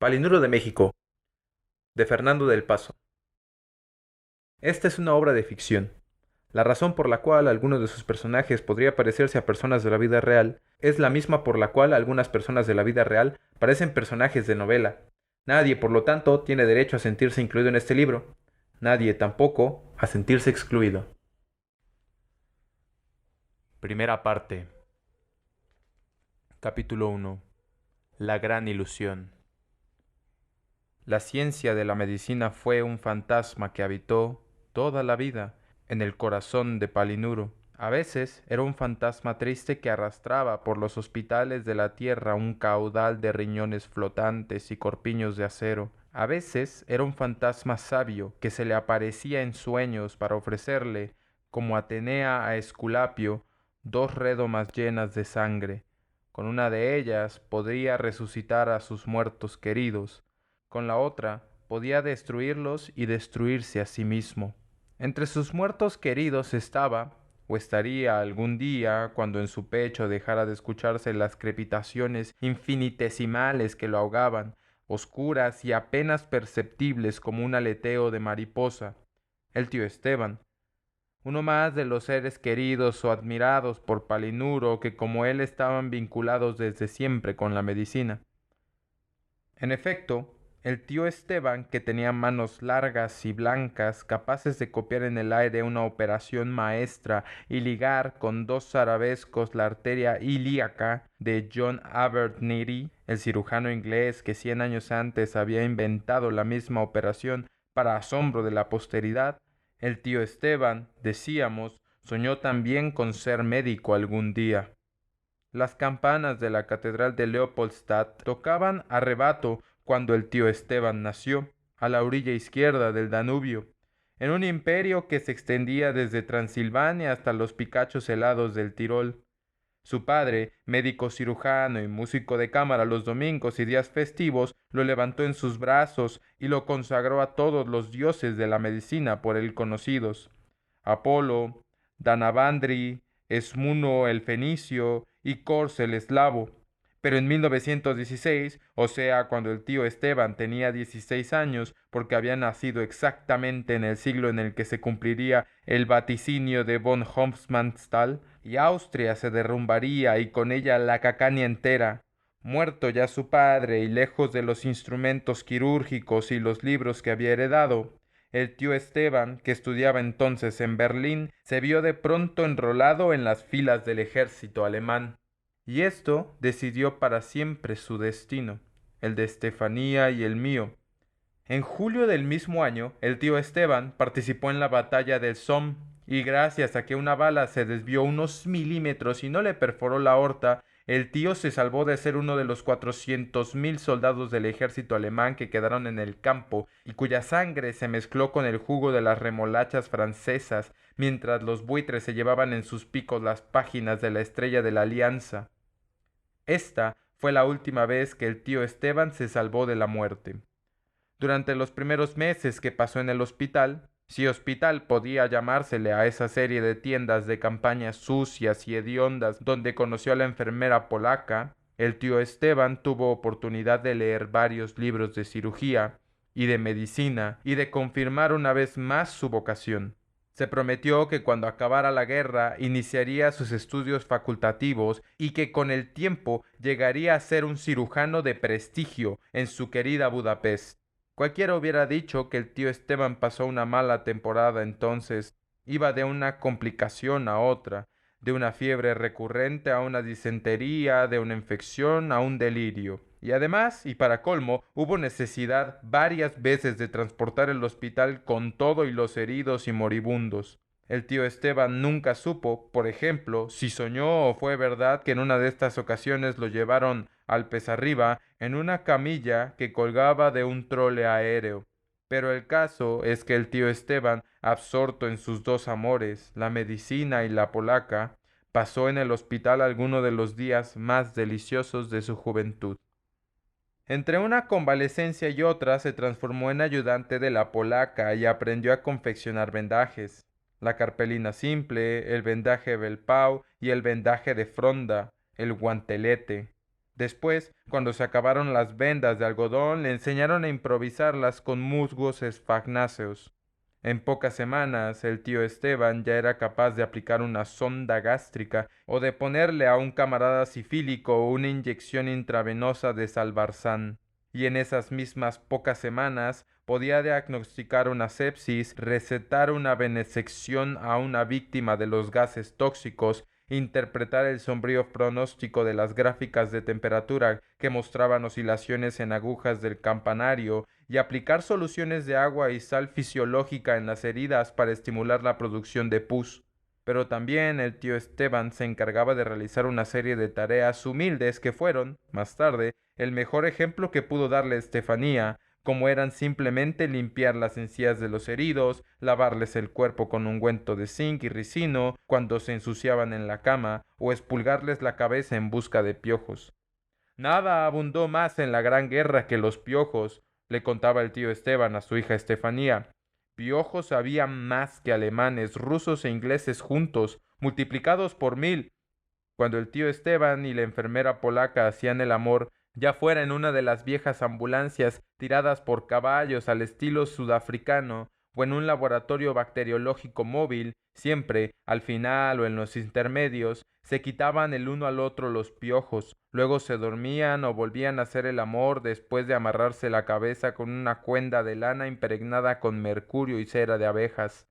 Palinuro de México, de Fernando del Paso. Esta es una obra de ficción. La razón por la cual alguno de sus personajes podría parecerse a personas de la vida real es la misma por la cual algunas personas de la vida real parecen personajes de novela. Nadie, por lo tanto, tiene derecho a sentirse incluido en este libro. Nadie, tampoco, a sentirse excluido. Primera parte. Capítulo 1. La gran ilusión. La ciencia de la medicina fue un fantasma que habitó toda la vida en el corazón de Palinuro. A veces era un fantasma triste que arrastraba por los hospitales de la tierra un caudal de riñones flotantes y corpiños de acero. A veces era un fantasma sabio que se le aparecía en sueños para ofrecerle, como Atenea a Esculapio, dos rédomas llenas de sangre. Con una de ellas podría resucitar a sus muertos queridos, con la otra podía destruirlos y destruirse a sí mismo. Entre sus muertos queridos estaba, o estaría algún día, cuando en su pecho dejara de escucharse las crepitaciones infinitesimales que lo ahogaban, oscuras y apenas perceptibles como un aleteo de mariposa, el tío Esteban, uno más de los seres queridos o admirados por Palinuro que como él estaban vinculados desde siempre con la medicina. En efecto, el tío Esteban, que tenía manos largas y blancas, capaces de copiar en el aire una operación maestra y ligar con dos arabescos la arteria ilíaca de John Abernethy, el cirujano inglés que 100 años antes había inventado la misma operación para asombro de la posteridad, el tío Esteban, decíamos, soñó también con ser médico algún día. Las campanas de la catedral de Leopoldstadt tocaban a rebato cuando el tío Esteban nació, a la orilla izquierda del Danubio, en un imperio que se extendía desde Transilvania hasta los picachos helados del Tirol. Su padre, médico cirujano y músico de cámara los domingos y días festivos, lo levantó en sus brazos y lo consagró a todos los dioses de la medicina por él conocidos: Apolo, Danavandri, Esmuno el fenicio y Cors el eslavo. Pero en 1916, o sea, cuando el tío Esteban tenía 16 años, porque había nacido exactamente en el siglo en el que se cumpliría el vaticinio de von Hofmannsthal, y Austria se derrumbaría y con ella la Cacania entera. Muerto ya su padre y lejos de los instrumentos quirúrgicos y los libros que había heredado, el tío Esteban, que estudiaba entonces en Berlín, se vio de pronto enrolado en las filas del ejército alemán. Y esto decidió para siempre su destino, el de Estefanía y el mío. En julio del mismo año, el tío Esteban participó en la batalla del Somme, y gracias a que una bala se desvió unos milímetros y no le perforó la aorta, el tío se salvó de ser uno de los 400.000 soldados del ejército alemán que quedaron en el campo y cuya sangre se mezcló con el jugo de las remolachas francesas mientras los buitres se llevaban en sus picos las páginas de la estrella de la Alianza. Esta fue la última vez que el tío Esteban se salvó de la muerte. Durante los primeros meses que pasó en el hospital, si hospital podía llamársele a esa serie de tiendas de campaña sucias y hediondas donde conoció a la enfermera polaca, el tío Esteban tuvo oportunidad de leer varios libros de cirugía y de medicina y de confirmar una vez más su vocación. Se prometió que cuando acabara la guerra iniciaría sus estudios facultativos y que con el tiempo llegaría a ser un cirujano de prestigio en su querida Budapest. Cualquiera hubiera dicho que el tío Esteban pasó una mala temporada entonces. Iba de una complicación a otra, de una fiebre recurrente a una disentería, de una infección a un delirio. Y además, y para colmo, hubo necesidad varias veces de transportar el hospital con todo y los heridos y moribundos. El tío Esteban nunca supo, por ejemplo, si soñó o fue verdad que en una de estas ocasiones lo llevaron Alpes arriba en una camilla que colgaba de un trole aéreo. Pero el caso es que el tío Esteban, absorto en sus dos amores, la medicina y la polaca, pasó en el hospital alguno de los días más deliciosos de su juventud. Entre una convalecencia y otra se transformó en ayudante de la polaca y aprendió a confeccionar vendajes: la carpelina simple, el vendaje Belpau y el vendaje de fronda, el guantelete. Después, cuando se acabaron las vendas de algodón, le enseñaron a improvisarlas con musgos esfagnáceos. En pocas semanas, el tío Esteban ya era capaz de aplicar una sonda gástrica o de ponerle a un camarada sifílico una inyección intravenosa de salvarsan. Y en esas mismas pocas semanas podía diagnosticar una sepsis, recetar una venesección a una víctima de los gases tóxicos, interpretar el sombrío pronóstico de las gráficas de temperatura que mostraban oscilaciones en agujas del campanario y aplicar soluciones de agua y sal fisiológica en las heridas para estimular la producción de pus. Pero también el tío Esteban se encargaba de realizar una serie de tareas humildes que fueron, más tarde, el mejor ejemplo que pudo darle Estefanía, como eran simplemente limpiar las encías de los heridos, lavarles el cuerpo con ungüento de zinc y ricino cuando se ensuciaban en la cama, o expulgarles la cabeza en busca de piojos. Nada abundó más en la gran guerra que los piojos, le contaba el tío Esteban a su hija Estefanía. Piojos había más que alemanes, rusos e ingleses juntos, multiplicados por 1000. Cuando el tío Esteban y la enfermera polaca hacían el amor, ya fuera en una de las viejas ambulancias tiradas por caballos al estilo sudafricano, o en un laboratorio bacteriológico móvil, siempre, al final o en los intermedios, se quitaban el uno al otro los piojos, luego se dormían o volvían a hacer el amor después de amarrarse la cabeza con una cuerda de lana impregnada con mercurio y cera de abejas.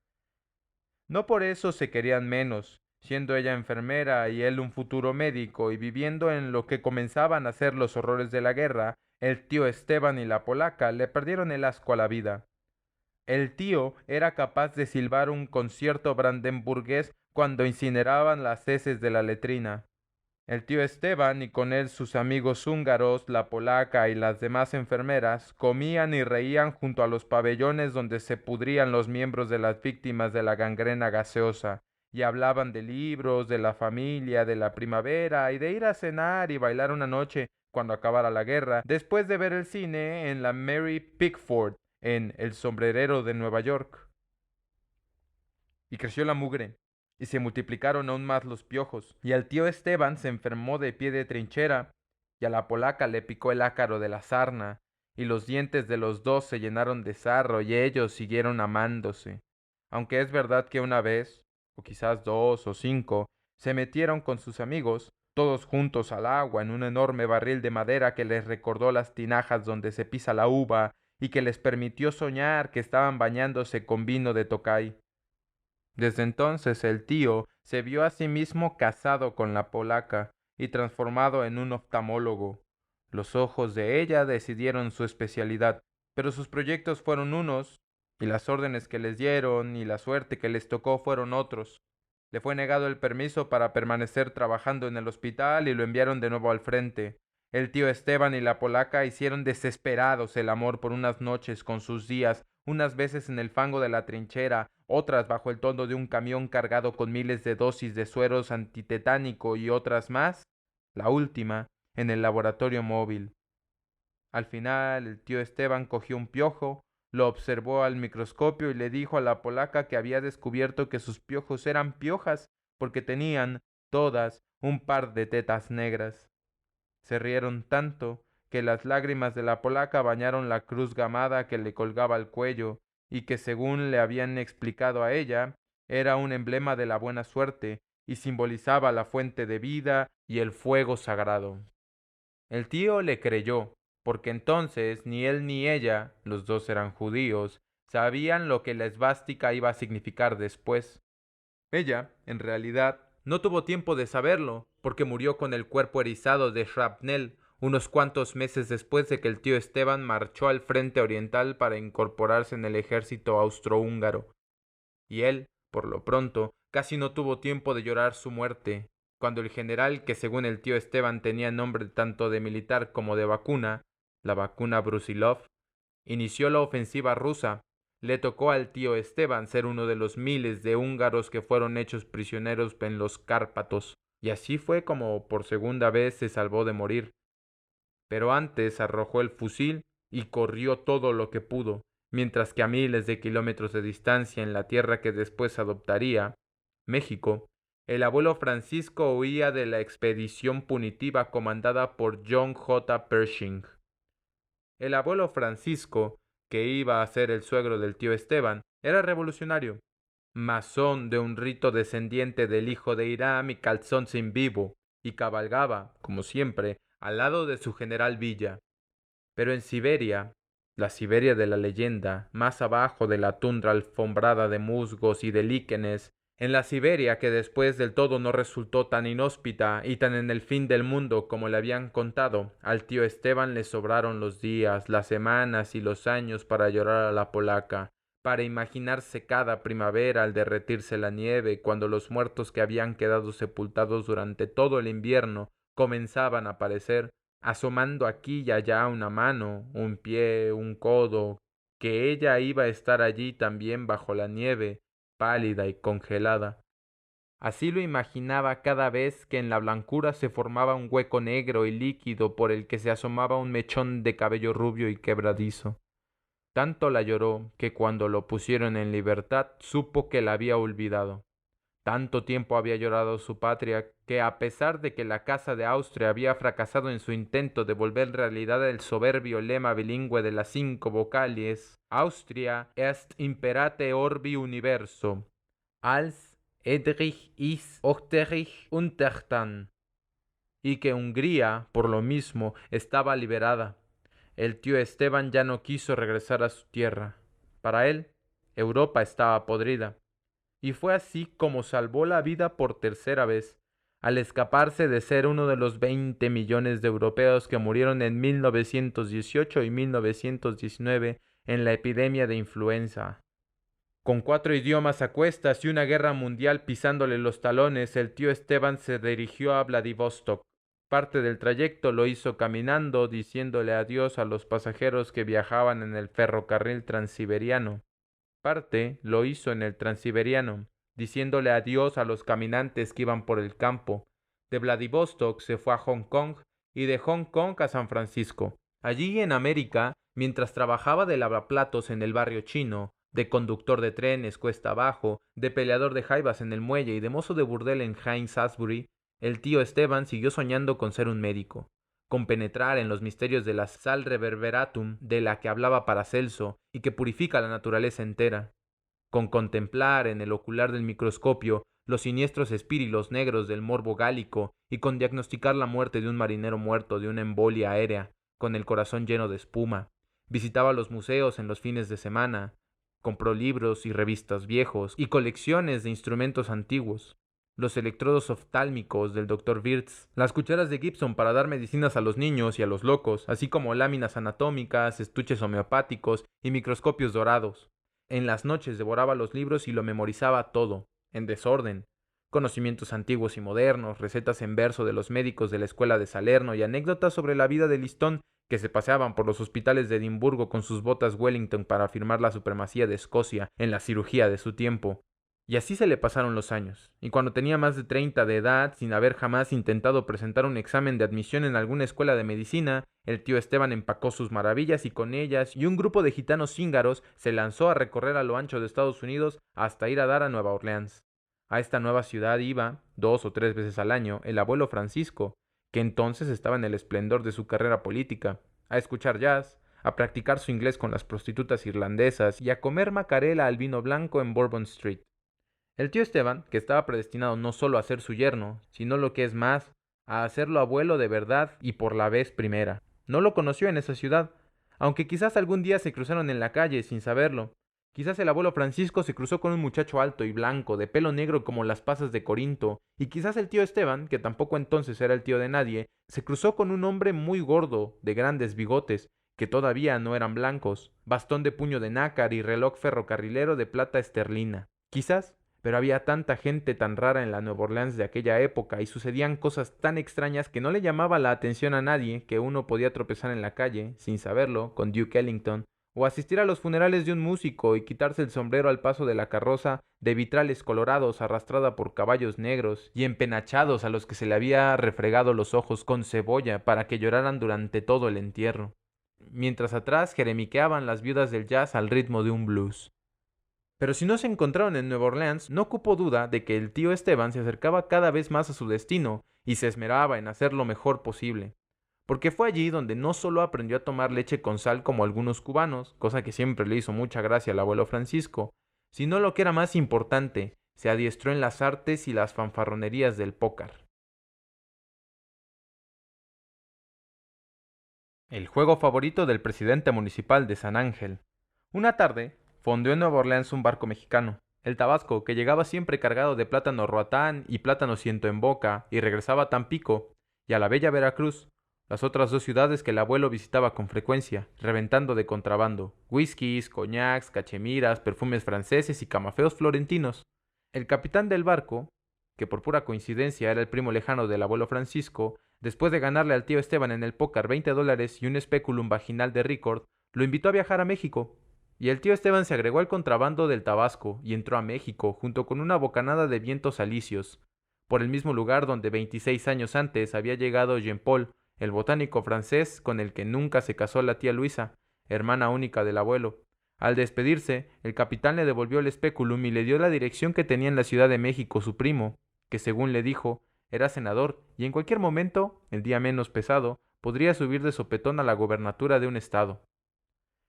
No por eso se querían menos, siendo ella enfermera y él un futuro médico y viviendo en lo que comenzaban a ser los horrores de la guerra, el tío Esteban y la polaca le perdieron el asco a la vida. El tío era capaz de silbar un concierto brandenburgués cuando incineraban las heces de la letrina. El tío Esteban y con él sus amigos húngaros, la polaca y las demás enfermeras comían y reían junto a los pabellones donde se pudrían los miembros de las víctimas de la gangrena gaseosa, y hablaban de libros, de la familia, de la primavera y de ir a cenar y bailar una noche cuando acabara la guerra, después de ver el cine en la Mary Pickford, en El Sombrerero de Nueva York. Y creció la mugre, y se multiplicaron aún más los piojos, y al tío Esteban se enfermó de pie de trinchera, y a la polaca le picó el ácaro de la sarna, y los dientes de los dos se llenaron de sarro, y ellos siguieron amándose. Aunque es verdad que una vez, o quizás 2 o 5, se metieron con sus amigos, todos juntos al agua en un enorme barril de madera que les recordó las tinajas donde se pisa la uva, y que les permitió soñar que estaban bañándose con vino de Tokay. Desde entonces el tío se vio a sí mismo casado con la polaca y transformado en un oftalmólogo. Los ojos de ella decidieron su especialidad, pero sus proyectos fueron unos, y las órdenes que les dieron y la suerte que les tocó fueron otros. Le fue negado el permiso para permanecer trabajando en el hospital y lo enviaron de nuevo al frente. El tío Esteban y la polaca hicieron desesperados el amor por unas noches con sus días, unas veces en el fango de la trinchera, otras bajo el toldo de un camión cargado con miles de dosis de sueros antitetánico y otras más, la última, en el laboratorio móvil. Al final, el tío Esteban cogió un piojo, lo observó al microscopio y le dijo a la polaca que había descubierto que sus piojos eran piojas porque tenían, todas, un par de tetas negras. Se rieron tanto que las lágrimas de la polaca bañaron la cruz gamada que le colgaba al cuello y que, según le habían explicado a ella, era un emblema de la buena suerte y simbolizaba la fuente de vida y el fuego sagrado. El tío le creyó, porque entonces ni él ni ella, los dos eran judíos, sabían lo que la esvástica iba a significar después. Ella, en realidad, no tuvo tiempo de saberlo, porque murió con el cuerpo erizado de shrapnel unos cuantos meses después de que el tío Esteban marchó al frente oriental para incorporarse en el ejército austrohúngaro. Y él, por lo pronto, casi no tuvo tiempo de llorar su muerte, cuando el general, que según el tío Esteban tenía nombre tanto de militar como de vacuna, la vacuna Brusilov, inició la ofensiva rusa. Le tocó al tío Esteban ser uno de los miles de húngaros que fueron hechos prisioneros en los Cárpatos, y así fue como por segunda vez se salvó de morir. Pero antes arrojó el fusil y corrió todo lo que pudo, mientras que a miles de kilómetros de distancia en la tierra que después adoptaría, México, El abuelo Francisco huía de la expedición punitiva comandada por John J. Pershing. El abuelo Francisco, que iba a ser el suegro del tío Esteban, era revolucionario, masón de un rito descendiente del hijo de Hiram y calzón sin vivo, y cabalgaba, como siempre, al lado de su general Villa. Pero en Siberia, la Siberia de la leyenda, más abajo de la tundra alfombrada de musgos y de líquenes, en la Siberia que después del todo no resultó tan inhóspita y tan en el fin del mundo como le habían contado, al tío Esteban le sobraron los días, las semanas y los años para llorar a la polaca, para imaginarse cada primavera al derretirse la nieve, cuando los muertos que habían quedado sepultados durante todo el invierno comenzaban a aparecer, asomando aquí y allá una mano, un pie, un codo, que ella iba a estar allí también bajo la nieve, pálida y congelada. Así lo imaginaba cada vez que en la blancura se formaba un hueco negro y líquido por el que se asomaba un mechón de cabello rubio y quebradizo. Tanto la lloró que cuando lo pusieron en libertad supo que la había olvidado. Tanto tiempo había llorado su patria que, a pesar de que la Casa de Austria había fracasado en su intento de volver realidad el soberbio lema bilingüe de las 5 vocales, Austria est imperate orbi universo, als Edrich is Ochterich untertan, y que Hungría, por lo mismo, estaba liberada. El tío Esteban ya no quiso regresar a su tierra. Para él, Europa estaba podrida. Y fue así como salvó la vida por tercera vez, al escaparse de ser uno de los 20 millones de europeos que murieron en 1918 y 1919 en la epidemia de influenza. Con 4 idiomas a cuestas y una guerra mundial pisándole los talones, el tío Esteban se dirigió a Vladivostok. Parte del trayecto lo hizo caminando, diciéndole adiós a los pasajeros que viajaban en el ferrocarril transiberiano. Parte lo hizo en el Transiberiano, diciéndole adiós a los caminantes que iban por el campo. De Vladivostok se fue a Hong Kong y de Hong Kong a San Francisco. Allí en América, mientras trabajaba de lavaplatos en el barrio chino, de conductor de trenes cuesta abajo, de peleador de jaivas en el muelle y de mozo de burdel en Haight Ashbury, el tío Esteban siguió soñando con ser un médico, con penetrar en los misterios de la sal reverberatum de la que hablaba Paracelso y que purifica la naturaleza entera, con contemplar en el ocular del microscopio los siniestros espírilos negros del morbo gálico y con diagnosticar la muerte de un marinero muerto de una embolia aérea, con el corazón lleno de espuma. Visitaba los museos en los fines de semana, compró libros y revistas viejos y colecciones de instrumentos antiguos, los electrodos oftálmicos del Dr. Wirtz, las cucharas de Gibson para dar medicinas a los niños y a los locos, así como láminas anatómicas, estuches homeopáticos y microscopios dorados. En las noches devoraba los libros y lo memorizaba todo, en desorden. Conocimientos antiguos y modernos, recetas en verso de los médicos de la escuela de Salerno y anécdotas sobre la vida de Listón, que se paseaban por los hospitales de Edimburgo con sus botas Wellington para afirmar la supremacía de Escocia en la cirugía de su tiempo. Y así se le pasaron los años, y cuando tenía más de 30 de edad, sin haber jamás intentado presentar un examen de admisión en alguna escuela de medicina, el tío Esteban empacó sus maravillas y con ellas y un grupo de gitanos cíngaros se lanzó a recorrer a lo ancho de Estados Unidos hasta ir a dar a Nueva Orleans. A esta nueva ciudad iba, 2 o 3 veces al año, el abuelo Francisco, que entonces estaba en el esplendor de su carrera política, a escuchar jazz, a practicar su inglés con las prostitutas irlandesas y a comer macarela al vino blanco en Bourbon Street. El tío Esteban, que estaba predestinado no solo a ser su yerno, sino lo que es más, a hacerlo abuelo de verdad y por la vez primera, no lo conoció en esa ciudad, aunque quizás algún día se cruzaron en la calle sin saberlo. Quizás el abuelo Francisco se cruzó con un muchacho alto y blanco, de pelo negro como las pasas de Corinto, y quizás el tío Esteban, que tampoco entonces era el tío de nadie, se cruzó con un hombre muy gordo, de grandes bigotes, que todavía no eran blancos, bastón de puño de nácar y reloj ferrocarrilero de plata esterlina. Quizás, pero había tanta gente tan rara en la Nueva Orleans de aquella época y sucedían cosas tan extrañas que no le llamaba la atención a nadie que uno podía tropezar en la calle, sin saberlo, con Duke Ellington, o asistir a los funerales de un músico y quitarse el sombrero al paso de la carroza de vitrales colorados arrastrada por caballos negros y empenachados a los que se le había refregado los ojos con cebolla para que lloraran durante todo el entierro, mientras atrás jeremiqueaban las viudas del jazz al ritmo de un blues. Pero si no se encontraron en Nueva Orleans, no cupo duda de que el tío Esteban se acercaba cada vez más a su destino y se esmeraba en hacer lo mejor posible. Porque fue allí donde no solo aprendió a tomar leche con sal como algunos cubanos, cosa que siempre le hizo mucha gracia al abuelo Francisco, sino lo que era más importante, se adiestró en las artes y las fanfarronerías del póker. El juego favorito del presidente municipal de San Ángel. Una tarde, fondeó en Nueva Orleans un barco mexicano, el Tabasco, que llegaba siempre cargado de plátano roatán y plátano ciento en boca, y regresaba a Tampico, y a la bella Veracruz, las otras dos ciudades que el abuelo visitaba con frecuencia, reventando de contrabando, whiskies, coñacs, cachemiras, perfumes franceses y camafeos florentinos. El capitán del barco, que por pura coincidencia era el primo lejano del abuelo Francisco, después de ganarle al tío Esteban en el póker $20 y un speculum vaginal de Ricord, lo invitó a viajar a México. Y el tío Esteban se agregó al contrabando del Tabasco y entró a México junto con una bocanada de vientos alisios, por el mismo lugar donde 26 años antes había llegado Jean-Paul, el botánico francés con el que nunca se casó la tía Luisa, hermana única del abuelo. Al despedirse, el capitán le devolvió el speculum y le dio la dirección que tenía en la Ciudad de México su primo, que según le dijo, era senador y en cualquier momento, el día menos pesado, podría subir de sopetón a la gobernatura de un estado.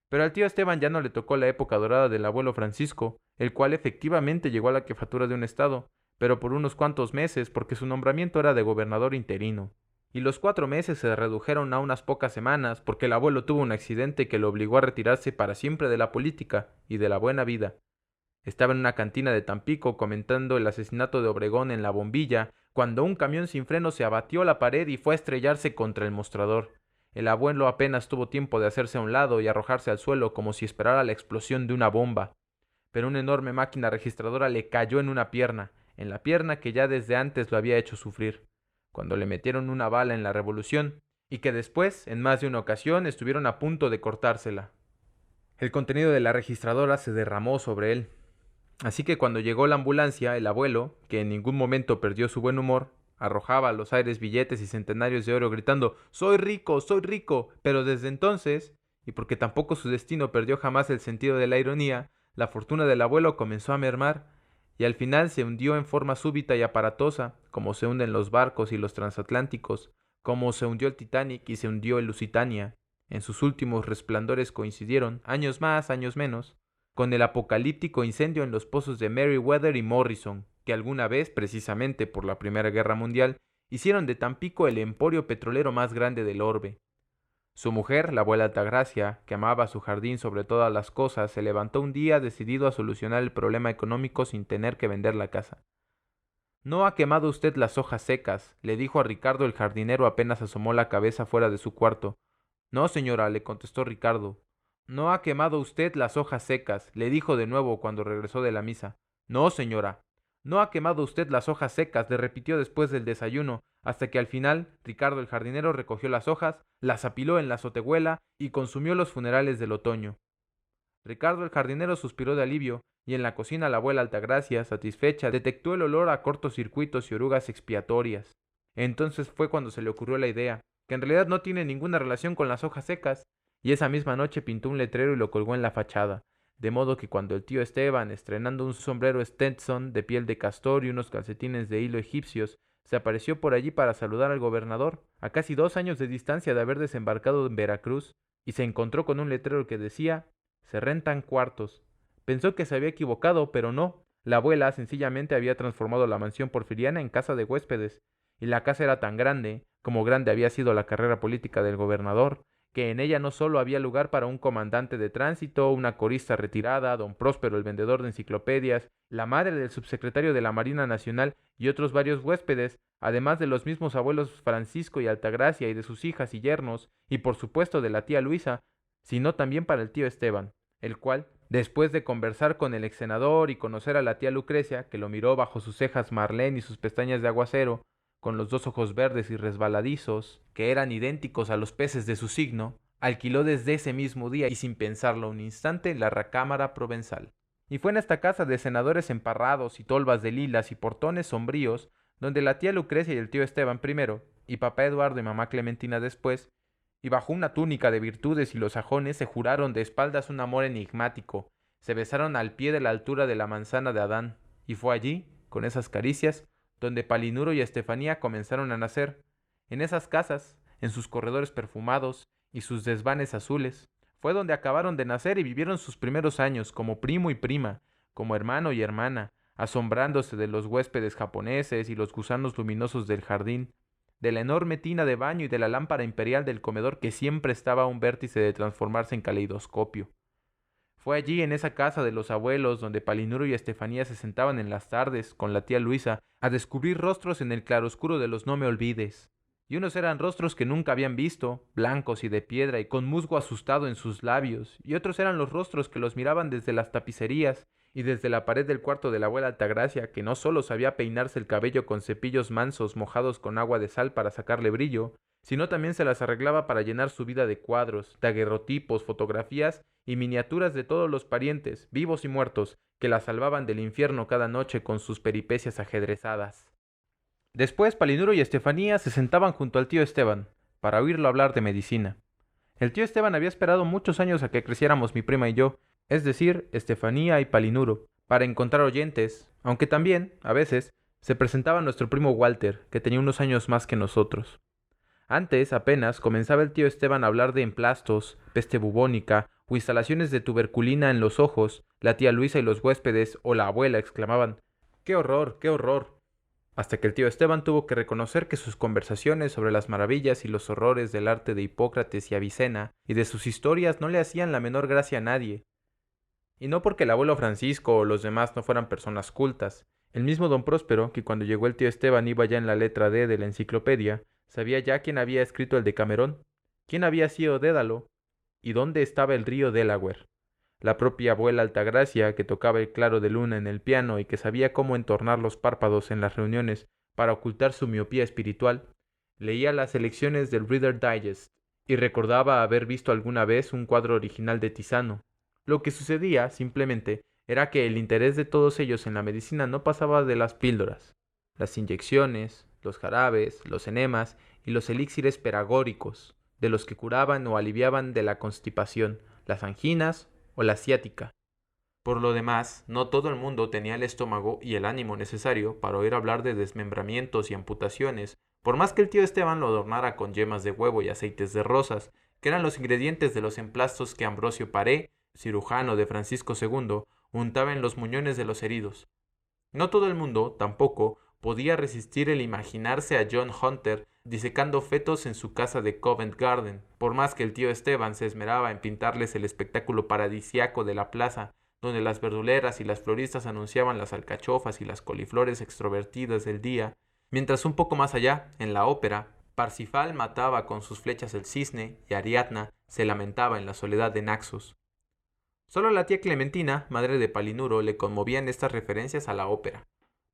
Pero al tío Esteban ya no le tocó la época dorada del abuelo Francisco, el cual efectivamente llegó a la jefatura de un estado, pero por unos cuantos meses porque su nombramiento era de gobernador interino. Y los 4 meses se redujeron a unas pocas semanas porque el abuelo tuvo un accidente que lo obligó a retirarse para siempre de la política y de la buena vida. Estaba en una cantina de Tampico comentando el asesinato de Obregón en La Bombilla, cuando un camión sin freno se abatió a la pared y fue a estrellarse contra el mostrador. El abuelo apenas tuvo tiempo de hacerse a un lado y arrojarse al suelo como si esperara la explosión de una bomba. Pero una enorme máquina registradora le cayó en la pierna que ya desde antes lo había hecho sufrir, cuando le metieron una bala en la Revolución, y que después, en más de una ocasión, estuvieron a punto de cortársela. El contenido de la registradora se derramó sobre él. Así que cuando llegó la ambulancia, el abuelo, que en ningún momento perdió su buen humor, arrojaba a los aires billetes y centenarios de oro gritando soy rico, pero desde entonces, y porque tampoco su destino perdió jamás el sentido de la ironía, la fortuna del abuelo comenzó a mermar, y al final se hundió en forma súbita y aparatosa, como se hunden los barcos y los transatlánticos, como se hundió el Titanic y se hundió el Lusitania. En sus últimos resplandores coincidieron, años más, años menos, con el apocalíptico incendio en los pozos de Meriwether y Morrison, que alguna vez, precisamente por la Primera Guerra Mundial, hicieron de Tampico el emporio petrolero más grande del orbe. Su mujer, la abuela Altagracia, que amaba su jardín sobre todas las cosas, se levantó un día decidido a solucionar el problema económico sin tener que vender la casa. «¿No ha quemado usted las hojas secas?», le dijo a Ricardo el jardinero apenas asomó la cabeza fuera de su cuarto. «No, señora», le contestó Ricardo. «¿No ha quemado usted las hojas secas?», le dijo de nuevo cuando regresó de la misa. «No, señora». «¿No ha quemado usted las hojas secas?», le repitió después del desayuno, hasta que al final Ricardo el jardinero recogió las hojas, las apiló en la azotehuela y consumió los funerales del otoño. Ricardo el jardinero suspiró de alivio, y en la cocina la abuela Altagracia, satisfecha, detectó el olor a cortocircuitos y orugas expiatorias. Entonces fue cuando se le ocurrió la idea, que en realidad no tiene ninguna relación con las hojas secas, y esa misma noche pintó un letrero y lo colgó en la fachada, de modo que cuando el tío Esteban, estrenando un sombrero Stetson de piel de castor y unos calcetines de hilo egipcios, se apareció por allí para saludar al gobernador, a casi 2 años de distancia de haber desembarcado en Veracruz, y se encontró con un letrero que decía «Se rentan cuartos». Pensó que se había equivocado, pero no. La abuela sencillamente había transformado la mansión porfiriana en casa de huéspedes, y la casa era tan grande, como grande había sido la carrera política del gobernador, que en ella no solo había lugar para un comandante de tránsito, una corista retirada, don Próspero el vendedor de enciclopedias, la madre del subsecretario de la Marina Nacional y otros varios huéspedes, además de los mismos abuelos Francisco y Altagracia y de sus hijas y yernos, y por supuesto de la tía Luisa, sino también para el tío Esteban, el cual, después de conversar con el ex senador y conocer a la tía Lucrecia, que lo miró bajo sus cejas marlén y sus pestañas de aguacero, con los 2 ojos verdes y resbaladizos, que eran idénticos a los peces de su signo, alquiló desde ese mismo día y sin pensarlo un instante la recámara provenzal. Y fue en esta casa de senadores emparrados y tolvas de lilas y portones sombríos, donde la tía Lucrecia y el tío Esteban primero, y papá Eduardo y mamá Clementina después, y bajo una túnica de virtudes y los sajones se juraron de espaldas un amor enigmático, Se besaron al pie de la altura de la manzana de Adán, y fue allí, con esas caricias, donde Palinuro y Estefanía comenzaron a nacer, en esas casas, en sus corredores perfumados y sus desvanes azules. Fue donde acabaron de nacer y vivieron sus primeros años como primo y prima, como hermano y hermana, asombrándose de los huéspedes japoneses y los gusanos luminosos del jardín, de la enorme tina de baño y de la lámpara imperial del comedor que siempre estaba a un vértice de transformarse en caleidoscopio. Fue allí, en esa casa de los abuelos, donde Palinuro y Estefanía se sentaban en las tardes, con la tía Luisa, a descubrir rostros en el claroscuro de los no me olvides. Y unos eran rostros que nunca habían visto, blancos y de piedra y con musgo asustado en sus labios, y otros eran los rostros que los miraban desde las tapicerías y desde la pared del cuarto de la abuela Altagracia, que no solo sabía peinarse el cabello con cepillos mansos mojados con agua de sal para sacarle brillo, sino también se las arreglaba para llenar su vida de cuadros, daguerrotipos, fotografías y miniaturas de todos los parientes, vivos y muertos, que la salvaban del infierno cada noche con sus peripecias ajedrezadas. Después Palinuro y Estefanía se sentaban junto al tío Esteban, para oírlo hablar de medicina. El tío Esteban había esperado muchos años a que creciéramos mi prima y yo, es decir, Estefanía y Palinuro, para encontrar oyentes, aunque también, a veces, se presentaba nuestro primo Walter, que tenía unos años más que nosotros. Antes, apenas, comenzaba el tío Esteban a hablar de emplastos, peste bubónica o instalaciones de tuberculina en los ojos, la tía Luisa y los huéspedes o la abuela exclamaban ¡qué horror, qué horror! Hasta que el tío Esteban tuvo que reconocer que sus conversaciones sobre las maravillas y los horrores del arte de Hipócrates y Avicena y de sus historias no le hacían la menor gracia a nadie. Y no porque el abuelo Francisco o los demás no fueran personas cultas. El mismo don Próspero, que cuando llegó el tío Esteban iba ya en la letra D de la enciclopedia, sabía ya quién había escrito el Decamerón, quién había sido Dédalo y dónde estaba el río Delaware. La propia abuela Altagracia, que tocaba el claro de luna en el piano y que sabía cómo entornar los párpados en las reuniones para ocultar su miopía espiritual, leía las selecciones del Reader Digest y recordaba haber visto alguna vez un cuadro original de Tiziano. Lo que sucedía, simplemente, era que el interés de todos ellos en la medicina no pasaba de las píldoras, las inyecciones, los jarabes, los enemas y los elixires peragóricos, de los que curaban o aliviaban de la constipación, las anginas o la ciática. Por lo demás, no todo el mundo tenía el estómago y el ánimo necesario para oír hablar de desmembramientos y amputaciones, por más que el tío Esteban lo adornara con yemas de huevo y aceites de rosas, que eran los ingredientes de los emplastos que Ambrosio Paré, cirujano de Francisco II, untaba en los muñones de los heridos. No todo el mundo, tampoco, podía resistir el imaginarse a John Hunter disecando fetos en su casa de Covent Garden, por más que el tío Esteban se esmeraba en pintarles el espectáculo paradisiaco de la plaza, donde las verduleras y las floristas anunciaban las alcachofas y las coliflores extrovertidas del día, mientras un poco más allá, en la ópera, Parsifal mataba con sus flechas el cisne y Ariadna se lamentaba en la soledad de Naxos. Solo la tía Clementina, madre de Palinuro, le conmovían estas referencias a la ópera.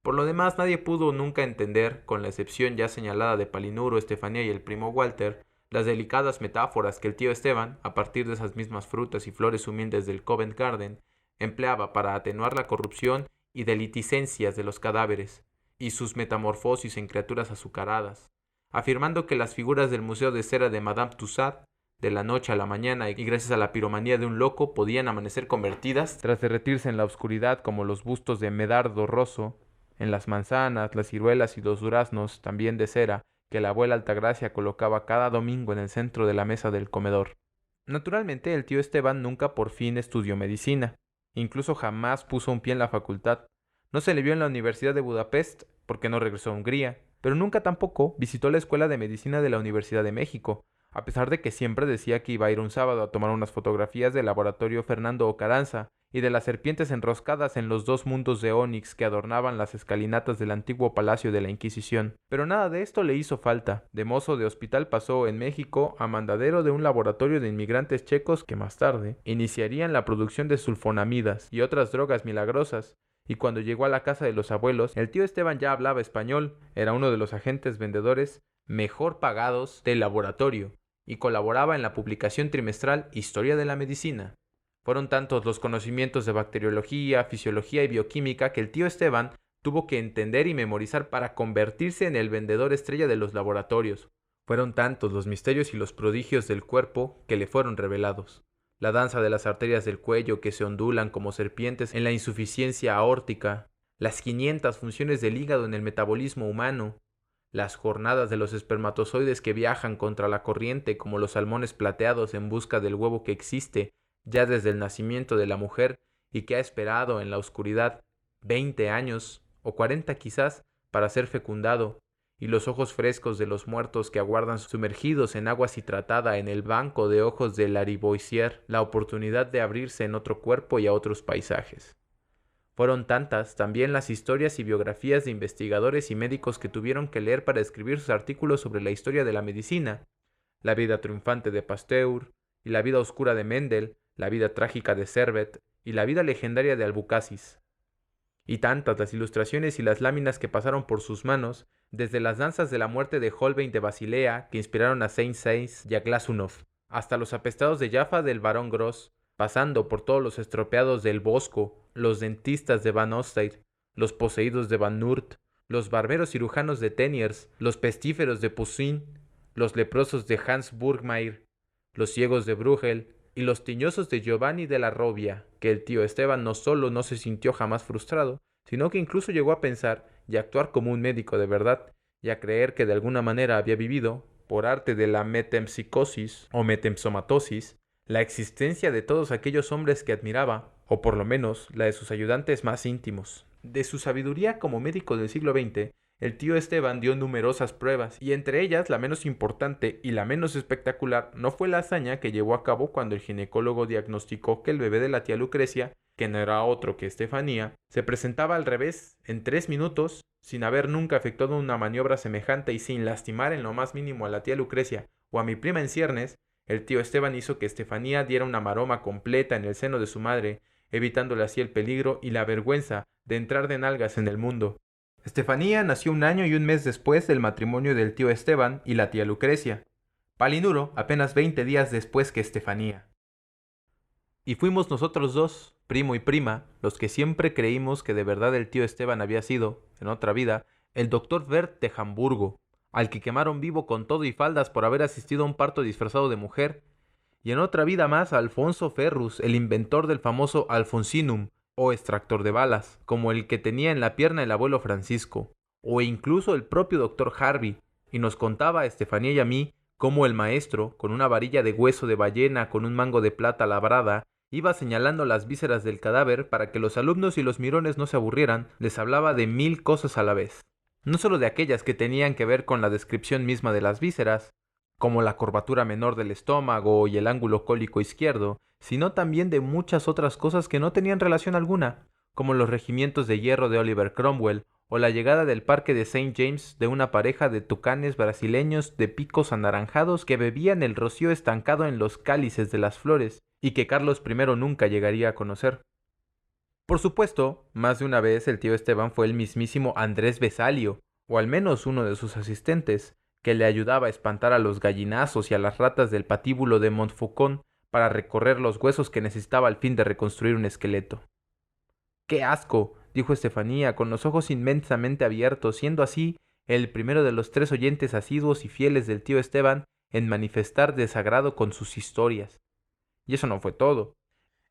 Por lo demás, nadie pudo nunca entender, con la excepción ya señalada de Palinuro, Estefanía y el primo Walter, las delicadas metáforas que el tío Esteban, a partir de esas mismas frutas y flores humildes del Covent Garden, empleaba para atenuar la corrupción y deliticencias de los cadáveres, y sus metamorfosis en criaturas azucaradas, afirmando que las figuras del Museo de Cera de Madame Tussaud, de la noche a la mañana y gracias a la piromanía de un loco, podían amanecer convertidas, tras derretirse en la oscuridad como los bustos de Medardo Rosso, en las manzanas, las ciruelas y los duraznos, también de cera, que la abuela Altagracia colocaba cada domingo en el centro de la mesa del comedor. Naturalmente, el tío Esteban nunca por fin estudió medicina. Incluso jamás puso un pie en la facultad. No se le vio en la Universidad de Budapest, porque no regresó a Hungría, pero nunca tampoco visitó la Escuela de Medicina de la Universidad de México, a pesar de que siempre decía que iba a ir un sábado a tomar unas fotografías del laboratorio Fernando Ocaranza y de las serpientes enroscadas en los dos mundos de ónix que adornaban las escalinatas del antiguo palacio de la Inquisición. Pero nada de esto le hizo falta. De mozo de hospital pasó en México a mandadero de un laboratorio de inmigrantes checos que más tarde iniciarían la producción de sulfonamidas y otras drogas milagrosas. Y cuando llegó a la casa de los abuelos, el tío Esteban ya hablaba español, era uno de los agentes vendedores mejor pagados del laboratorio, y colaboraba en la publicación trimestral Historia de la Medicina. Fueron tantos los conocimientos de bacteriología, fisiología y bioquímica que el tío Esteban tuvo que entender y memorizar para convertirse en el vendedor estrella de los laboratorios. Fueron tantos los misterios y los prodigios del cuerpo que le fueron revelados. la danza de las arterias del cuello que se ondulan como serpientes en la insuficiencia aórtica, las 500 funciones del hígado en el metabolismo humano, las jornadas de los espermatozoides que viajan contra la corriente como los salmones plateados en busca del huevo que existe ya desde el nacimiento de la mujer y que ha esperado en la oscuridad 20 años o 40 quizás para ser fecundado, y los ojos frescos de los muertos que aguardan sumergidos en agua citratada en el banco de ojos de Lariboisière la oportunidad de abrirse en otro cuerpo y a otros paisajes. Fueron tantas también las historias y biografías de investigadores y médicos que tuvieron que leer para escribir sus artículos sobre la historia de la medicina, la vida triunfante de Pasteur, y la vida oscura de Mendel, la vida trágica de Servet, y la vida legendaria de Albucasis. Y tantas las ilustraciones y las láminas que pasaron por sus manos, desde las danzas de la muerte de Holbein de Basilea, que inspiraron a Saint-Saëns y a Glazunov, hasta los apestados de Jaffa del barón Gross, pasando por todos los estropeados del Bosco, los dentistas de Van Ostade, los poseídos de Van Noort, los barberos cirujanos de Teniers, los pestíferos de Poussin, los leprosos de Hans Burgmayr, los ciegos de Bruegel y los tiñosos de Giovanni de la Robbia, que el tío Esteban no solo no se sintió jamás frustrado, sino que incluso llegó a pensar y a actuar como un médico de verdad, y a creer que de alguna manera había vivido, por arte de la metempsicosis o metempsomatosis, la existencia de todos aquellos hombres que admiraba, o por lo menos la de sus ayudantes más íntimos. De su sabiduría como médico del siglo XX, el tío Esteban dio numerosas pruebas, y entre ellas la menos importante y la menos espectacular no fue la hazaña que llevó a cabo cuando el ginecólogo diagnosticó que el bebé de la tía Lucrecia, que no era otro que Estefanía, se presentaba al revés en 3 minutos, sin haber nunca efectuado una maniobra semejante y sin lastimar en lo más mínimo a la tía Lucrecia o a mi prima en ciernes. El tío Esteban hizo que Estefanía diera una maroma completa en el seno de su madre, evitándole así el peligro y la vergüenza de entrar de nalgas en el mundo. Estefanía nació 1 año y 1 mes después del matrimonio del tío Esteban y la tía Lucrecia. Palinuro apenas 20 días después que Estefanía. Y fuimos nosotros dos, primo y prima, los que siempre creímos que de verdad el tío Esteban había sido, en otra vida, el doctor Bert de Hamburgo, al que quemaron vivo con todo y faldas por haber asistido a un parto disfrazado de mujer, y en otra vida más a Alfonso Ferrus, el inventor del famoso Alfonsinum, o extractor de balas, como el que tenía en la pierna el abuelo Francisco, o incluso el propio doctor Harvey, y nos contaba a Estefanía y a mí cómo el maestro, con una varilla de hueso de ballena con un mango de plata labrada, iba señalando las vísceras del cadáver para que los alumnos y los mirones no se aburrieran, les hablaba de 1000 cosas a la vez. No solo de aquellas que tenían que ver con la descripción misma de las vísceras, como la curvatura menor del estómago y el ángulo cólico izquierdo, sino también de muchas otras cosas que no tenían relación alguna, como los regimientos de hierro de Oliver Cromwell o la llegada del parque de St. James de una pareja de tucanes brasileños de picos anaranjados que bebían el rocío estancado en los cálices de las flores y que Carlos I nunca llegaría a conocer. Por supuesto, más de una vez el tío Esteban fue el mismísimo Andrés Vesalio, o al menos uno de sus asistentes, que le ayudaba a espantar a los gallinazos y a las ratas del patíbulo de Montfaucon para recorrer los huesos que necesitaba al fin de reconstruir un esqueleto. ¡Qué asco!, dijo Estefanía, con los ojos inmensamente abiertos, siendo así el primero de los 3 oyentes asiduos y fieles del tío Esteban en manifestar desagrado con sus historias. Y eso no fue todo.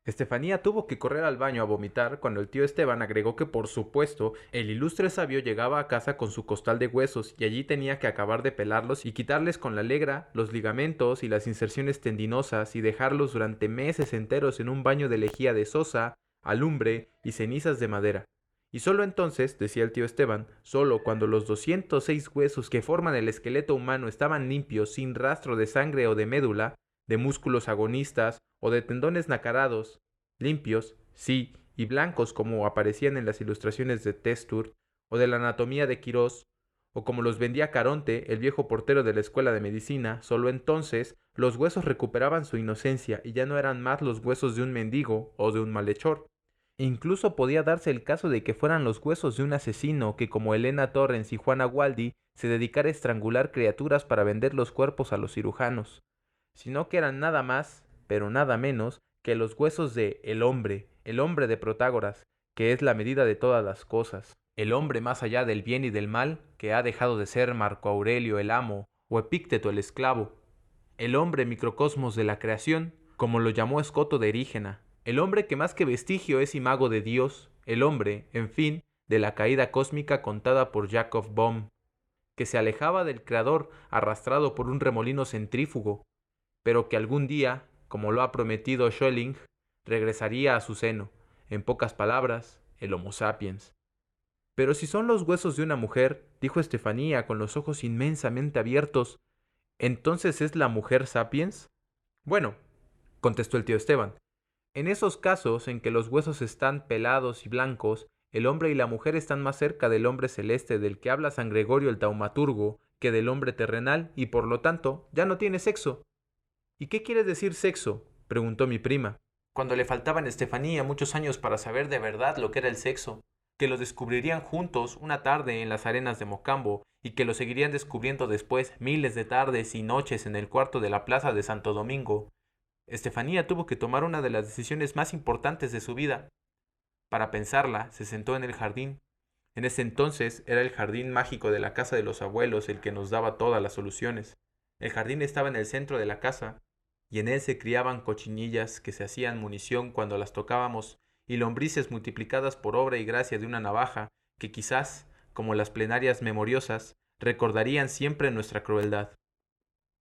Estefanía tuvo que correr al baño a vomitar cuando el tío Esteban agregó que por supuesto el ilustre sabio llegaba a casa con su costal de huesos y allí tenía que acabar de pelarlos y quitarles con la legra los ligamentos y las inserciones tendinosas y dejarlos durante meses enteros en un baño de lejía de sosa, alumbre y cenizas de madera. Y solo entonces, decía el tío Esteban, solo cuando los 206 huesos que forman el esqueleto humano estaban limpios, sin rastro de sangre o de médula, de músculos agonistas o de tendones nacarados, limpios, sí, y blancos como aparecían en las ilustraciones de Testur o de la anatomía de Quirós, o como los vendía Caronte, el viejo portero de la escuela de medicina, solo entonces los huesos recuperaban su inocencia y ya no eran más los huesos de un mendigo o de un malhechor. Incluso podía darse el caso de que fueran los huesos de un asesino que, como Elena Torrens y Juana Waldi, se dedicara a estrangular criaturas para vender los cuerpos a los cirujanos, sino que eran nada más, pero nada menos, que los huesos de el hombre de Protágoras, que es la medida de todas las cosas, el hombre más allá del bien y del mal, que ha dejado de ser Marco Aurelio el amo o Epícteto el esclavo, el hombre microcosmos de la creación, como lo llamó Escoto de Erígena, el hombre que más que vestigio es imago de Dios, el hombre, en fin, de la caída cósmica contada por Jacob Bohm, que se alejaba del Creador arrastrado por un remolino centrífugo, pero que algún día, como lo ha prometido Schelling, regresaría a su seno, en pocas palabras, el Homo sapiens. Pero si son los huesos de una mujer, dijo Estefanía con los ojos inmensamente abiertos, ¿entonces es la mujer sapiens? Bueno, contestó el tío Esteban, en esos casos en que los huesos están pelados y blancos, el hombre y la mujer están más cerca del hombre celeste del que habla San Gregorio el taumaturgo que del hombre terrenal y por lo tanto ya no tiene sexo. ¿Y qué quiere decir sexo?, preguntó mi prima, cuando le faltaban a Estefanía muchos años para saber de verdad lo que era el sexo, que lo descubrirían juntos una tarde en las arenas de Mocambo y que lo seguirían descubriendo después miles de tardes y noches en el cuarto de la plaza de Santo Domingo. Estefanía tuvo que tomar una de las decisiones más importantes de su vida. Para pensarla, se sentó en el jardín. En ese entonces era el jardín mágico de la casa de los abuelos el que nos daba todas las soluciones. El jardín estaba en el centro de la casa, y en él se criaban cochinillas que se hacían munición cuando las tocábamos, y lombrices multiplicadas por obra y gracia de una navaja, que quizás, como las plenarias memoriosas, recordarían siempre nuestra crueldad.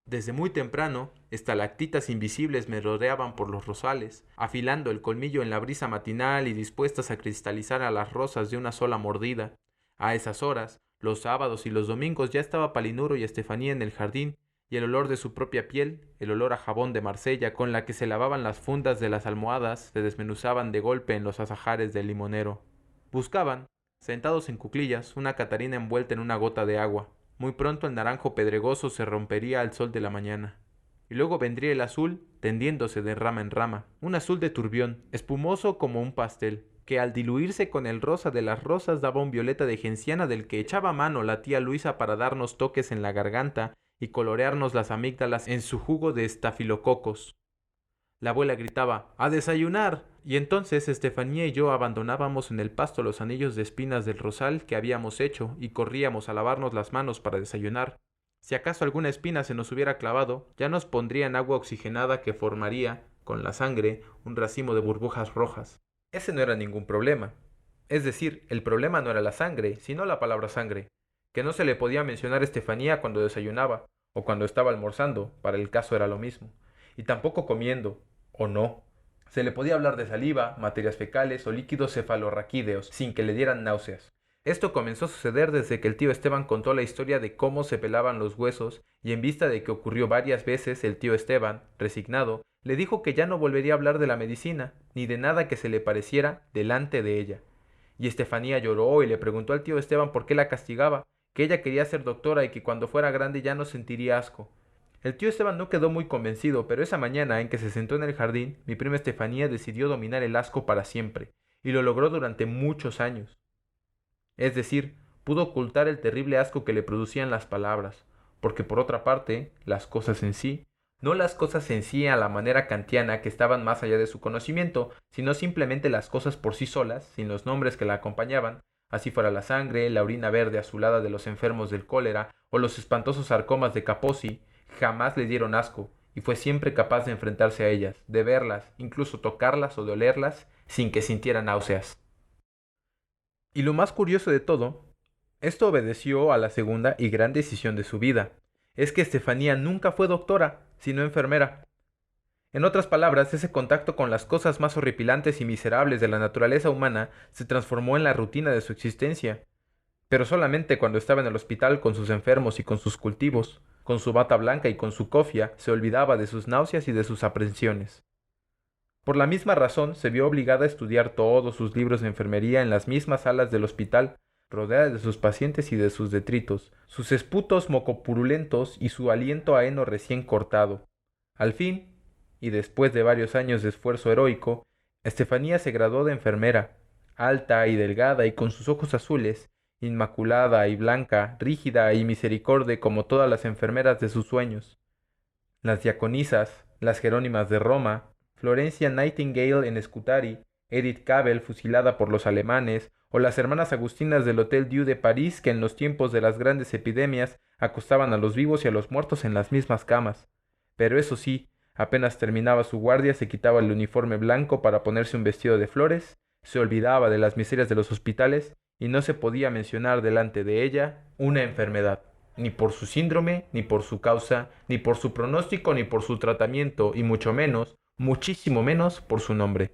Desde muy temprano, estalactitas invisibles me rodeaban por los rosales, afilando el colmillo en la brisa matinal y dispuestas a cristalizar a las rosas de una sola mordida. A esas horas, los sábados y los domingos ya estaba Palinuro y Estefanía en el jardín, y el olor de su propia piel, el olor a jabón de Marsella con la que se lavaban las fundas de las almohadas, se desmenuzaban de golpe en los azahares del limonero. Buscaban, sentados en cuclillas, una Catarina envuelta en una gota de agua. Muy pronto el naranjo pedregoso se rompería al sol de la mañana. Y luego vendría el azul, tendiéndose de rama en rama, un azul de turbión, espumoso como un pastel, que al diluirse con el rosa de las rosas daba un violeta de genciana del que echaba mano la tía Luisa para darnos toques en la garganta y colorearnos las amígdalas en su jugo de estafilococos. La abuela gritaba ¡a desayunar! Y entonces Estefanía y yo abandonábamos en el pasto los anillos de espinas del rosal que habíamos hecho y corríamos a lavarnos las manos para desayunar. Si acaso alguna espina se nos hubiera clavado, ya nos pondrían agua oxigenada que formaría, con la sangre, un racimo de burbujas rojas. Ese no era ningún problema. Es decir, el problema no era la sangre, sino la palabra sangre, que no se le podía mencionar a Estefanía cuando desayunaba, o cuando estaba almorzando, para el caso era lo mismo, y tampoco comiendo, o no. Se le podía hablar de saliva, materias fecales o líquidos cefalorraquídeos, sin que le dieran náuseas. Esto comenzó a suceder desde que el tío Esteban contó la historia de cómo se pelaban los huesos, y en vista de que ocurrió varias veces, el tío Esteban, resignado, le dijo que ya no volvería a hablar de la medicina, ni de nada que se le pareciera delante de ella. Y Estefanía lloró y le preguntó al tío Esteban por qué la castigaba, que ella quería ser doctora y que cuando fuera grande ya no sentiría asco. El tío Esteban no quedó muy convencido, pero esa mañana en que se sentó en el jardín, mi prima Estefanía decidió dominar el asco para siempre, y lo logró durante muchos años. Es decir, pudo ocultar el terrible asco que le producían las palabras, porque por otra parte, las cosas en sí, no las cosas en sí a la manera kantiana que estaban más allá de su conocimiento, sino simplemente las cosas por sí solas, sin los nombres que la acompañaban, así fuera la sangre, la orina verde azulada de los enfermos del cólera, o los espantosos sarcomas de Kaposi, jamás le dieron asco, y fue siempre capaz de enfrentarse a ellas, de verlas, incluso tocarlas o de olerlas, sin que sintiera náuseas. Y lo más curioso de todo, esto obedeció a la segunda y gran decisión de su vida, es que Estefanía nunca fue doctora, sino enfermera. En otras palabras, ese contacto con las cosas más horripilantes y miserables de la naturaleza humana se transformó en la rutina de su existencia, pero solamente cuando estaba en el hospital con sus enfermos y con sus cultivos, con su bata blanca y con su cofia, se olvidaba de sus náuseas y de sus aprensiones. Por la misma razón, se vio obligada a estudiar todos sus libros de enfermería en las mismas salas del hospital, rodeada de sus pacientes y de sus detritos, sus esputos mocopurulentos y su aliento a heno recién cortado. Al fin, y después de varios años de esfuerzo heroico, Estefanía se graduó de enfermera, alta y delgada y con sus ojos azules, inmaculada y blanca, rígida y misericorde como todas las enfermeras de sus sueños. Las diaconisas, las Jerónimas de Roma, Florencia Nightingale en Scutari, Edith Cavell fusilada por los alemanes, o las hermanas agustinas del Hotel Dieu de París que en los tiempos de las grandes epidemias acostaban a los vivos y a los muertos en las mismas camas. Pero eso sí, Apenas terminaba su guardia, se quitaba el uniforme blanco para ponerse un vestido de flores, se olvidaba de las miserias de los hospitales y no se podía mencionar delante de ella una enfermedad, ni por su síndrome, ni por su causa, ni por su pronóstico, ni por su tratamiento, y mucho menos, muchísimo menos, por su nombre.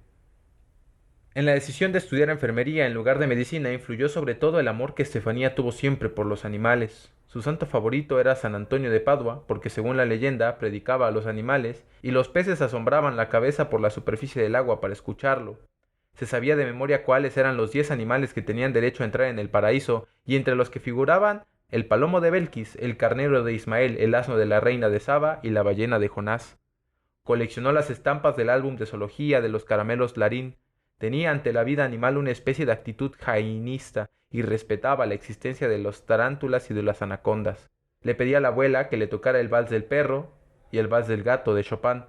En la decisión de estudiar enfermería en lugar de medicina influyó sobre todo el amor que Estefanía tuvo siempre por los animales. Su santo favorito era San Antonio de Padua, porque según la leyenda predicaba a los animales, y los peces asombraban la cabeza por la superficie del agua para escucharlo. Se sabía de memoria cuáles eran los 10 animales que tenían derecho a entrar en el paraíso, y entre los que figuraban el palomo de Belkis, el carnero de Ismael, el asno de la reina de Saba y la ballena de Jonás. Coleccionó las estampas del álbum de zoología de los caramelos Larín. Tenía ante la vida animal una especie de actitud jainista y respetaba la existencia de las tarántulas y de las anacondas. Le pedí a la abuela que le tocara el vals del perro y el vals del gato de Chopin.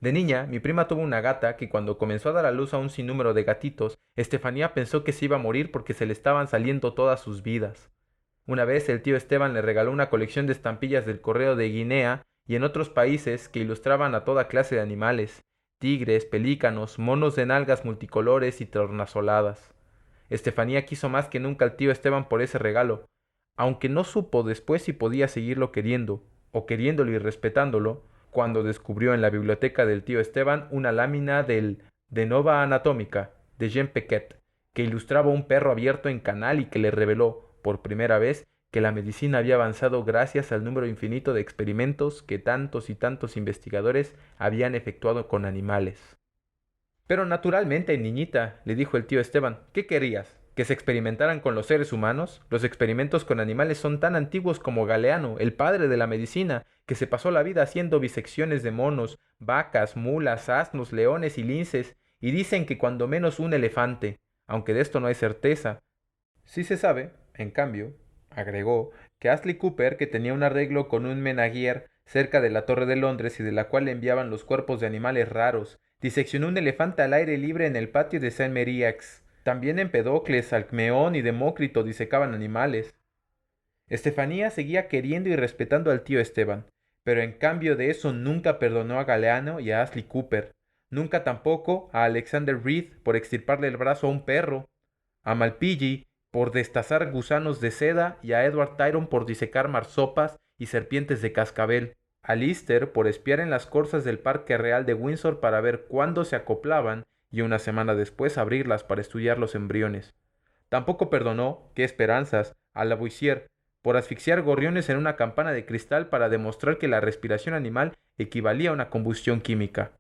De niña, mi prima tuvo una gata que cuando comenzó a dar a luz a un sinnúmero de gatitos, Estefanía pensó que se iba a morir porque se le estaban saliendo todas sus vidas. Una vez el tío Esteban le regaló una colección de estampillas del correo de Guinea y en otros países que ilustraban a toda clase de animales, tigres, pelícanos, monos de nalgas multicolores y tornasoladas. Estefanía quiso más que nunca al tío Esteban por ese regalo, aunque no supo después si podía seguirlo queriendo, o queriéndolo y respetándolo, cuando descubrió en la biblioteca del tío Esteban una lámina del De Nova Anatómica de Jean Pequet, que ilustraba un perro abierto en canal y que le reveló, por primera vez, que la medicina había avanzado gracias al número infinito de experimentos que tantos y tantos investigadores habían efectuado con animales. Pero naturalmente, niñita, le dijo el tío Esteban, ¿qué querías? ¿Que se experimentaran con los seres humanos? Los experimentos con animales son tan antiguos como Galeano, el padre de la medicina, que se pasó la vida haciendo disecciones de monos, vacas, mulas, asnos, leones y linces, y dicen que cuando menos un elefante, aunque de esto no hay certeza. Sí se sabe, en cambio, agregó, que Astley Cooper, que tenía un arreglo con un menagier cerca de la Torre de Londres y de la cual le enviaban los cuerpos de animales raros, diseccionó un elefante al aire libre en el patio de Saint-Méry-Aix. También Empedocles, Alcmeón y Demócrito disecaban animales. Estefanía seguía queriendo y respetando al tío Esteban, pero en cambio de eso nunca perdonó a Galeano y a Astley Cooper, nunca tampoco a Alexander Reed por extirparle el brazo a un perro, a Malpighi por destazar gusanos de seda y a Edward Tyron por disecar marsopas y serpientes de cascabel, a Lister por espiar en las corzas del Parque Real de Windsor para ver cuándo se acoplaban y una semana después abrirlas para estudiar los embriones. Tampoco perdonó, qué esperanzas, a Lavoisier por asfixiar gorriones en una campana de cristal para demostrar que la respiración animal equivalía a una combustión química.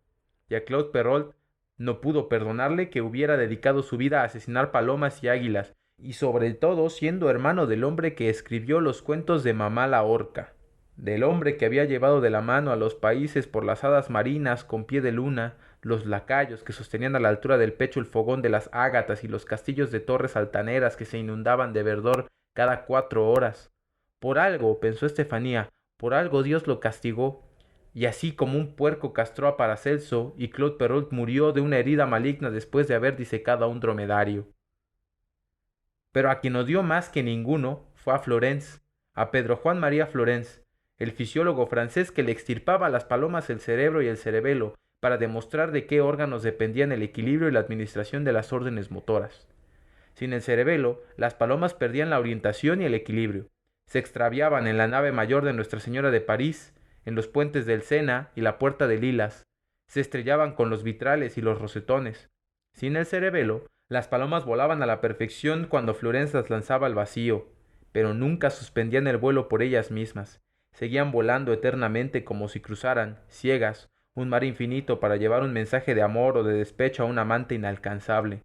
Y a Claude Perrault no pudo perdonarle que hubiera dedicado su vida a asesinar palomas y águilas, y sobre todo siendo hermano del hombre que escribió los cuentos de Mamá la Orca, del hombre que había llevado de la mano a los países por las hadas marinas con pie de luna, los lacayos que sostenían a la altura del pecho el fogón de las ágatas y los castillos de torres altaneras que se inundaban de verdor cada 4 horas. Por algo, pensó Estefanía, por algo Dios lo castigó, y así como un puerco castró a Paracelso y Claude Perrault murió de una herida maligna después de haber disecado a un dromedario. Pero a quien odió más que ninguno fue a Florence, a Pedro Juan María Florence, el fisiólogo francés que le extirpaba a las palomas el cerebro y el cerebelo para demostrar de qué órganos dependían el equilibrio y la administración de las órdenes motoras. Sin el cerebelo, las palomas perdían la orientación y el equilibrio. Se extraviaban en la nave mayor de Nuestra Señora de París, en los puentes del Sena y la Puerta de Lilas. Se estrellaban con los vitrales y los rosetones. Sin el cerebelo, las palomas volaban a la perfección cuando Florence las lanzaba al vacío, pero nunca suspendían el vuelo por ellas mismas. Seguían volando eternamente como si cruzaran, ciegas, un mar infinito para llevar un mensaje de amor o de despecho a un amante inalcanzable.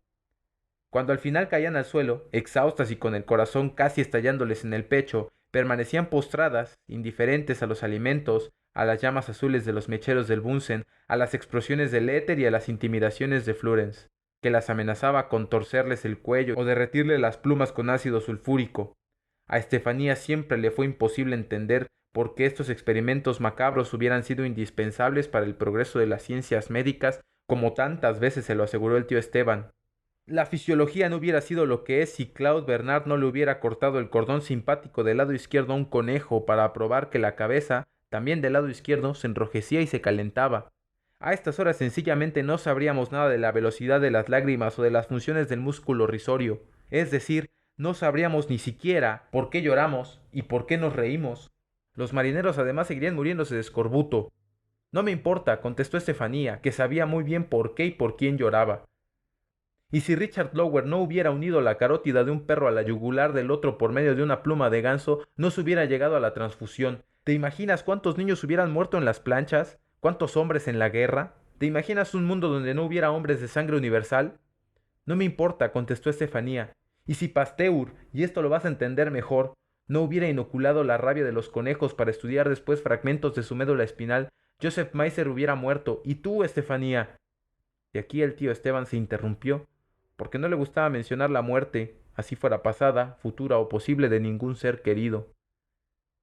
Cuando al final caían al suelo, exhaustas y con el corazón casi estallándoles en el pecho, permanecían postradas, indiferentes a los alimentos, a las llamas azules de los mecheros del Bunsen, a las explosiones del éter y a las intimidaciones de Florence, que las amenazaba con torcerles el cuello o derretirle las plumas con ácido sulfúrico. A Estefanía siempre le fue imposible entender por qué estos experimentos macabros hubieran sido indispensables para el progreso de las ciencias médicas, como tantas veces se lo aseguró el tío Esteban. La fisiología no hubiera sido lo que es si Claude Bernard no le hubiera cortado el cordón simpático del lado izquierdo a un conejo para probar que la cabeza, también del lado izquierdo, se enrojecía y se calentaba. A estas horas sencillamente no sabríamos nada de la velocidad de las lágrimas o de las funciones del músculo risorio. Es decir, no sabríamos ni siquiera por qué lloramos y por qué nos reímos. Los marineros además seguirían muriéndose de escorbuto. No me importa, contestó Estefanía, que sabía muy bien por qué y por quién lloraba. Y si Richard Lower no hubiera unido la carótida de un perro a la yugular del otro por medio de una pluma de ganso, no se hubiera llegado a la transfusión. ¿Te imaginas cuántos niños hubieran muerto en las planchas? ¿Cuántos hombres en la guerra? ¿Te imaginas un mundo donde no hubiera hombres de sangre universal? No me importa, contestó Estefanía. Y si Pasteur, y esto lo vas a entender mejor, no hubiera inoculado la rabia de los conejos para estudiar después fragmentos de su médula espinal, Joseph Meiser hubiera muerto. ¿Y tú, Estefanía? Y aquí el tío Esteban se interrumpió, porque no le gustaba mencionar la muerte, así fuera pasada, futura o posible, de ningún ser querido.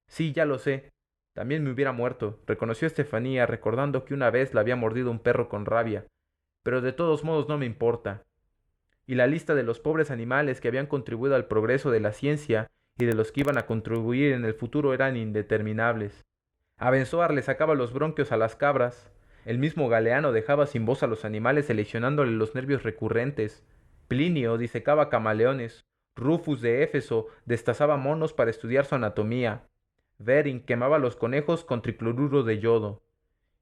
Sí, ya lo sé. También me hubiera muerto, reconoció Estefanía, recordando que una vez la había mordido un perro con rabia. Pero de todos modos no me importa. Y la lista de los pobres animales que habían contribuido al progreso de la ciencia y de los que iban a contribuir en el futuro eran indeterminables. Abenzoar le sacaba los bronquios a las cabras. El mismo Galeano dejaba sin voz a los animales seleccionándole los nervios recurrentes. Plinio disecaba camaleones. Rufus de Éfeso destazaba monos para estudiar su anatomía. Bering quemaba los conejos con tricloruro de yodo.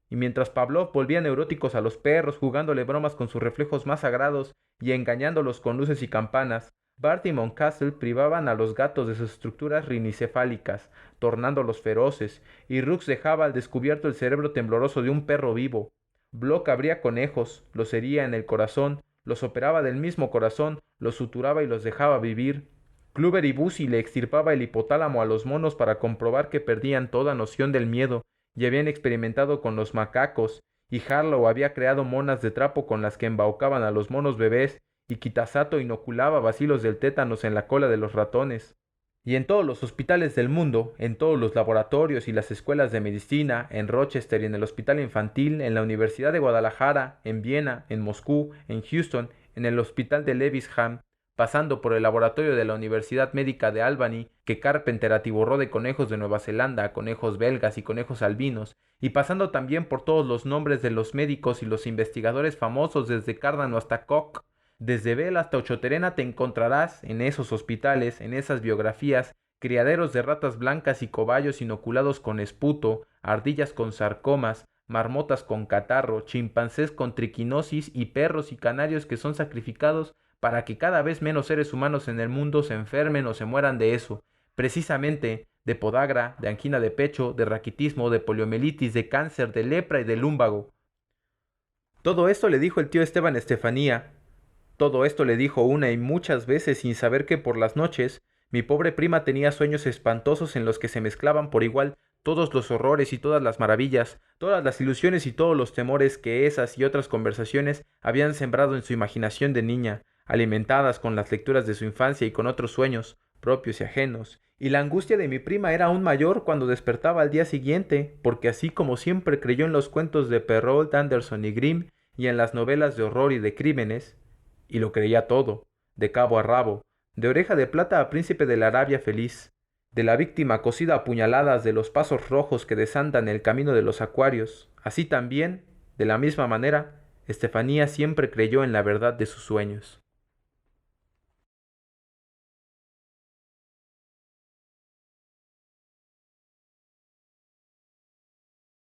Y mientras Pavlov volvía neuróticos a los perros, jugándole bromas con sus reflejos más sagrados y engañándolos con luces y campanas, Bart y Moncastle privaban a los gatos de sus estructuras rinicefálicas, tornándolos feroces, y Rux dejaba al descubierto el cerebro tembloroso de un perro vivo. Block abría conejos, los hería en el corazón, los operaba del mismo corazón, los suturaba y los dejaba vivir. Kluber y Busy le extirpaba el hipotálamo a los monos para comprobar que perdían toda noción del miedo, y habían experimentado con los macacos, y Harlow había creado monas de trapo con las que embaucaban a los monos bebés, y Kitasato inoculaba bacilos del tétanos en la cola de los ratones. Y en todos los hospitales del mundo, en todos los laboratorios y las escuelas de medicina, en Rochester y en el Hospital Infantil, en la Universidad de Guadalajara, en Viena, en Moscú, en Houston, en el Hospital de Lewisham, pasando por el laboratorio de la Universidad Médica de Albany, que Carpenter atiborró de conejos de Nueva Zelanda, conejos belgas y conejos albinos, y pasando también por todos los nombres de los médicos y los investigadores famosos desde Cárdano hasta Koch, desde Bell hasta Ochoterena, te encontrarás en esos hospitales, en esas biografías, criaderos de ratas blancas y cobayos inoculados con esputo, ardillas con sarcomas, marmotas con catarro, chimpancés con triquinosis y perros y canarios que son sacrificados para que cada vez menos seres humanos en el mundo se enfermen o se mueran de eso, precisamente de podagra, de angina de pecho, de raquitismo, de poliomielitis, de cáncer, de lepra y de lúmbago. Todo esto le dijo el tío Esteban a Estefanía. Todo esto le dijo una y muchas veces sin saber que por las noches mi pobre prima tenía sueños espantosos en los que se mezclaban por igual todos los horrores y todas las maravillas, todas las ilusiones y todos los temores que esas y otras conversaciones habían sembrado en su imaginación de niña, alimentadas con las lecturas de su infancia y con otros sueños, propios y ajenos. Y la angustia de mi prima era aún mayor cuando despertaba al día siguiente, porque así como siempre creyó en los cuentos de Perrault, Anderson y Grimm, y en las novelas de horror y de crímenes, y lo creía todo, de cabo a rabo, de oreja de plata a príncipe de la Arabia feliz, de la víctima cosida a puñaladas de los pasos rojos que desandan el camino de los acuarios, así también, de la misma manera, Estefanía siempre creyó en la verdad de sus sueños.